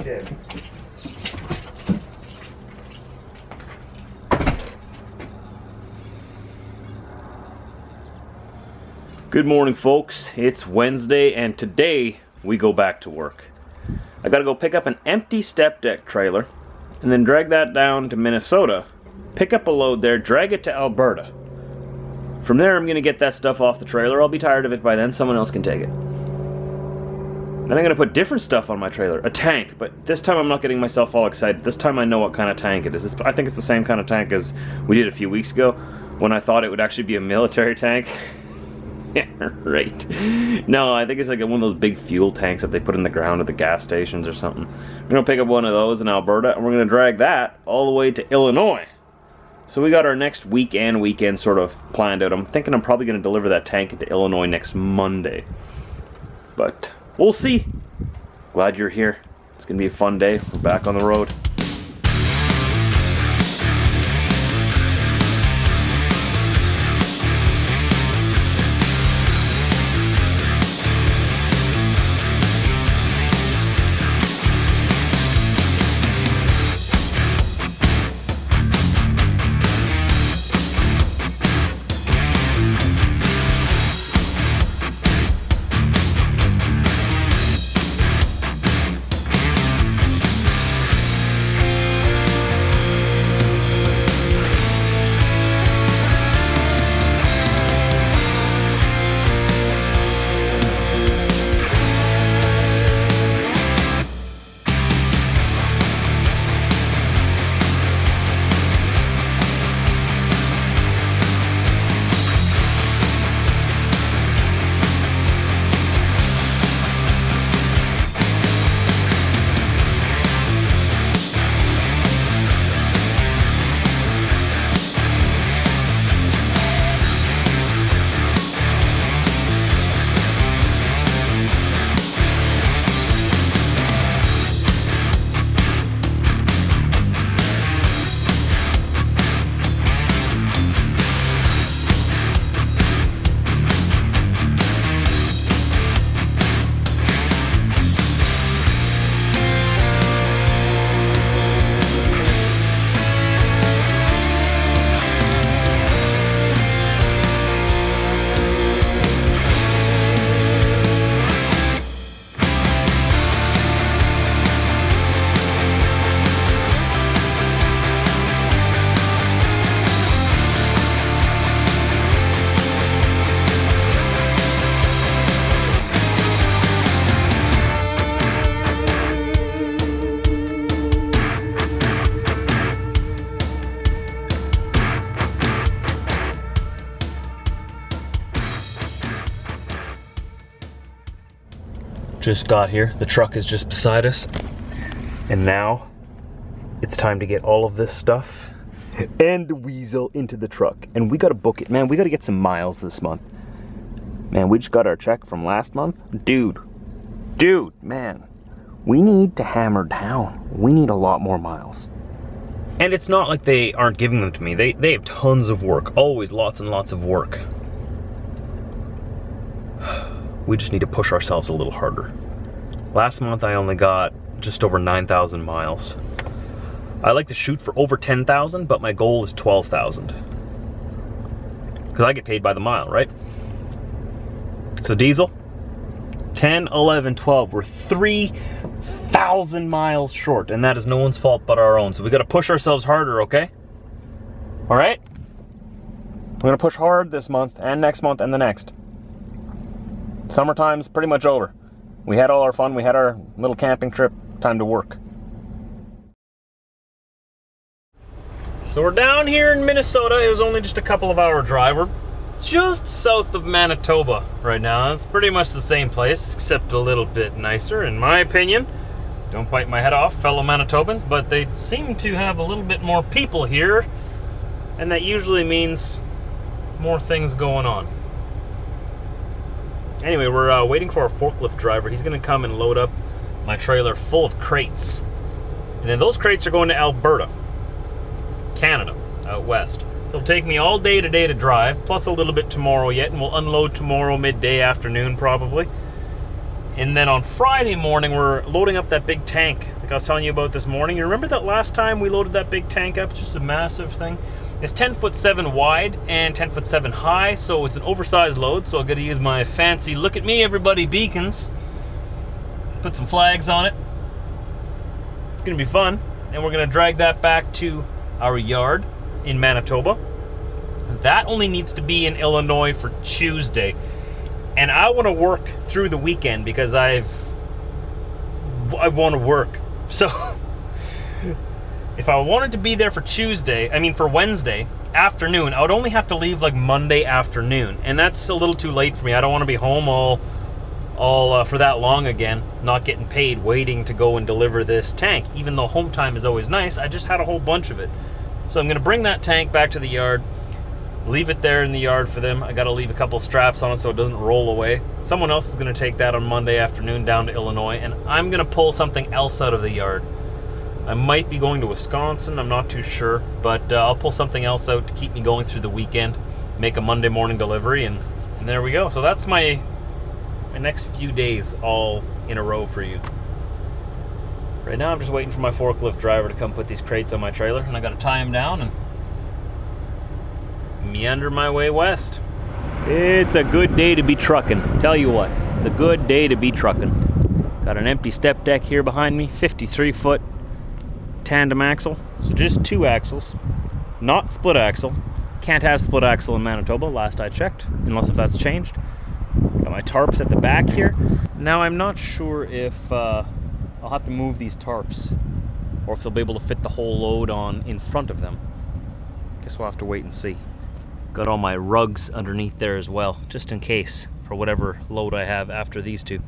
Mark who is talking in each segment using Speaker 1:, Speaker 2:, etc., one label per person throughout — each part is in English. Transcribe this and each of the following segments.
Speaker 1: did. Good morning, folks. It's Wednesday, and today we go back to work. I gotta go pick up an empty step deck trailer and then drag that down to Minnesota, pick up a load there, drag it to Alberta. From there, I'm gonna get that stuff off the trailer. I'll be tired of it by then. Someone else can take it. Then I'm gonna put different stuff on my trailer, a tank, but this time I'm not getting myself all excited. This time I know what kind of tank it is. I think it's the same kind of tank as we did a few weeks ago when I thought it would actually be a military tank. Yeah, right. No, I think it's like one of those big fuel tanks that they put in the ground at the gas stations or something. We're gonna pick up one of those in Alberta, and we're gonna drag that all the way to Illinois. So we got our next weekend sort of planned out. I'm thinking I'm probably gonna deliver that tank into Illinois next Monday. But we'll see. Glad you're here. It's gonna be a fun day. We're back on the road. Just got here. The truck is just beside us. And now it's time to get all of this stuff and the weasel into the truck. And we gotta book it, man. We gotta get some miles this month. Man, we just got our check from last month. Dude, man. We need to hammer down. We need a lot more miles. And it's not like they aren't giving them to me. They have tons of work. Always lots and lots of work. We just need to push ourselves a little harder. Last month I only got just over 9,000 miles. I like to shoot for over 10,000, but my goal is 12,000. Because I get paid by the mile, right? So diesel, 10, 11, 12. We're 3,000 miles short, and that is no one's fault but our own. So we gotta push ourselves harder, okay? All right? We're gonna push hard this month, and next month, and the next. Summertime's pretty much over. We had all our fun, we had our little camping trip, time to work. So we're down here in Minnesota. It was only just a couple of hour drive. We're just south of Manitoba right now. It's pretty much the same place, except a little bit nicer, in my opinion. Don't bite my head off, fellow Manitobans, but they seem to have a little bit more people here, and that usually means more things going on. Anyway, we're waiting for our forklift driver. He's gonna come and load up my trailer full of crates. And then those crates are going to Alberta, Canada, out west. So it'll take me all day today to drive, plus a little bit tomorrow yet, and we'll unload tomorrow midday afternoon probably. And then on Friday morning, we're loading up that big tank like I was telling you about this morning. You remember that last time we loaded that big tank up? It's just a massive thing. It's 10'7" wide and 10'7" high, so it's an oversized load, so I've got to use my fancy look at me everybody beacons. Put some flags on it. It's gonna be fun, and we're gonna drag that back to our yard in Manitoba. That only needs to be in Illinois for Tuesday, and I want to work through the weekend because I want to work. So if I wanted to be there for for Wednesday afternoon, I would only have to leave like Monday afternoon, and that's a little too late for me. I don't want to be home all for that long again, not getting paid, waiting to go and deliver this tank. Even though home time is always nice, I just had a whole bunch of it. So I'm going to bring that tank back to the yard, leave it there in the yard for them. I got to leave a couple straps on it so it doesn't roll away. Someone else is going to take that on Monday afternoon down to Illinois, and I'm going to pull something else out of the yard. I might be going to Wisconsin, I'm not too sure, but I'll pull something else out to keep me going through the weekend, make a Monday morning delivery, and there we go. So that's my next few days all in a row for you. Right now I'm just waiting for my forklift driver to come put these crates on my trailer, and I got to tie him down and meander my way west. It's a good day to be trucking. Tell you what, it's a good day to be trucking. Got an empty step deck here behind me, 53-foot tandem axle. So just 2 axles, not split axle. Can't have split axle in Manitoba, last I checked, unless if that's changed. Got my tarps at the back here. Now I'm not sure if I'll have to move these tarps or if they'll be able to fit the whole load on in front of them. Guess we'll have to wait and see. Got all my rugs underneath there as well, just in case for whatever load I have after these two.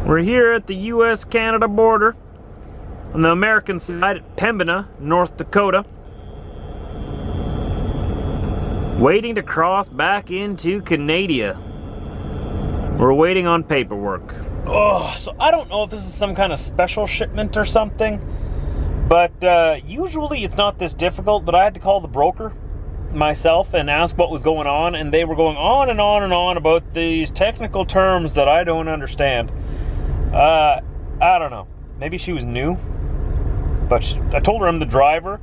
Speaker 1: We're here at the US-Canada border on the American side at Pembina, North Dakota, waiting to cross back into Canada. We're waiting on paperwork. Oh, so I don't know if this is some kind of special shipment or something, but usually it's not this difficult, but I had to call the broker myself and ask what was going on, and they were going on and on and on about these technical terms that I don't understand. I don't know. Maybe she was new, but I told her I'm the driver.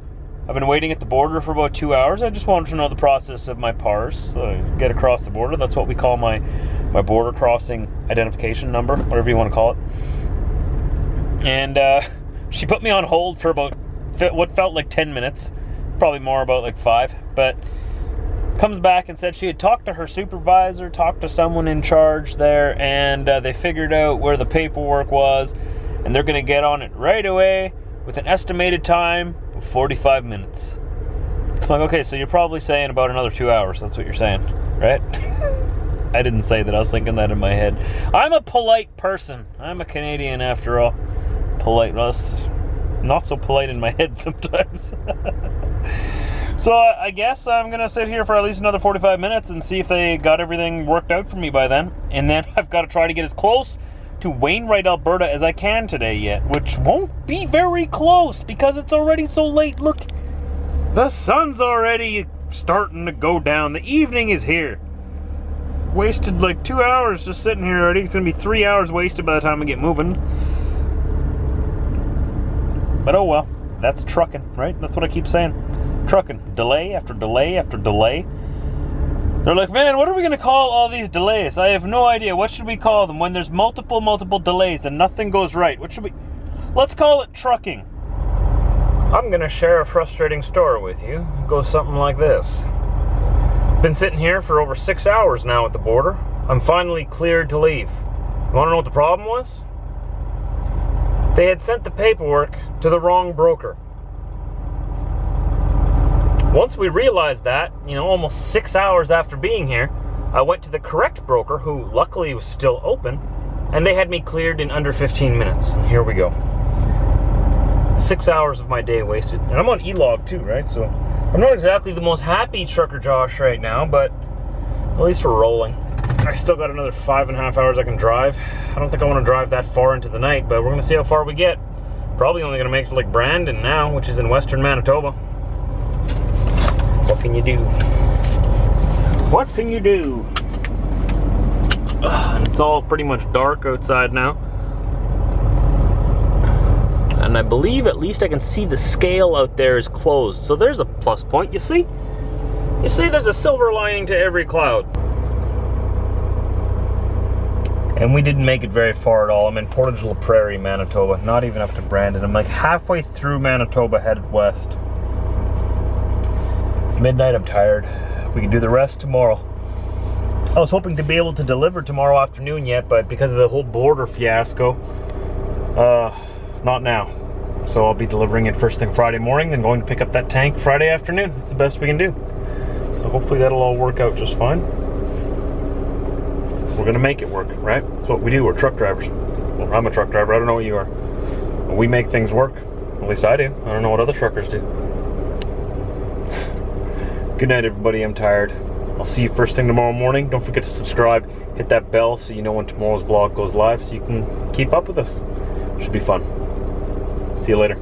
Speaker 1: I've been waiting at the border for about 2 hours. I just wanted to know the process of my parse, get across the border. That's what we call my border crossing identification number, whatever you want to call it. And she put me on hold for about what felt like 10 minutes, probably more, about like 5, but comes back and said she had talked to her supervisor, talked to someone in charge there, and they figured out where the paperwork was, and they're going to get on it right away with an estimated time of 45 minutes. So I'm like, okay, so you're probably saying about another 2 hours. That's what you're saying, right? I didn't say that. I was thinking that in my head. I'm a polite person. I'm a Canadian after all. Polite. Well, not so polite in my head sometimes. So I guess I'm going to sit here for at least another 45 minutes and see if they got everything worked out for me by then. And then I've got to try to get as close to Wainwright, Alberta as I can today yet, which won't be very close because it's already so late. Look, the sun's already starting to go down. The evening is here. wasted like 2 hours just sitting here already. It's gonna be 3 hours wasted by the time I get moving. But oh well, that's trucking, right? That's what I keep saying. Trucking. Delay after delay after delay. They're like, man, what are we gonna call all these delays? I have no idea. What should we call them when there's multiple delays and nothing goes right? What should we... Let's call it trucking. I'm gonna share a frustrating story with you. It goes something like this. Been sitting here for over 6 hours now at the border. I'm finally cleared to leave. You wanna know what the problem was? They had sent the paperwork to the wrong broker. Once we realized that, you know, almost 6 hours after being here, I went to the correct broker, who luckily was still open, and they had me cleared in under 15 minutes. And here we go. 6 hours of my day wasted. And I'm on E-log too, right? So I'm not exactly the most happy trucker Josh right now, but at least we're rolling. I still got another 5.5 hours I can drive. I don't think I want to drive that far into the night, but we're going to see how far we get. Probably only going to make it to like Brandon now, which is in western Manitoba. What can you do? What can you do? And it's all pretty much dark outside now. And I believe at least I can see the scale out there is closed. So there's a plus point, you see? You see there's a silver lining to every cloud. And we didn't make it very far at all. I'm in Portage la Prairie, Manitoba. Not even up to Brandon. I'm like halfway through Manitoba headed west. It's midnight, I'm tired. We can do the rest tomorrow. I was hoping to be able to deliver tomorrow afternoon yet, but because of the whole border fiasco, not now. So I'll be delivering it first thing Friday morning, then going to pick up that tank Friday afternoon. It's the best we can do. So hopefully that'll all work out just fine. We're gonna make it work, right? That's what we do, we're truck drivers. Well, I'm a truck driver, I don't know what you are. But we make things work. At least I do. I don't know what other truckers do. Good night, everybody, I'm tired. I'll see you first thing tomorrow morning. Don't forget to subscribe, hit that bell so you know when tomorrow's vlog goes live so you can keep up with us. Should be fun. See you later.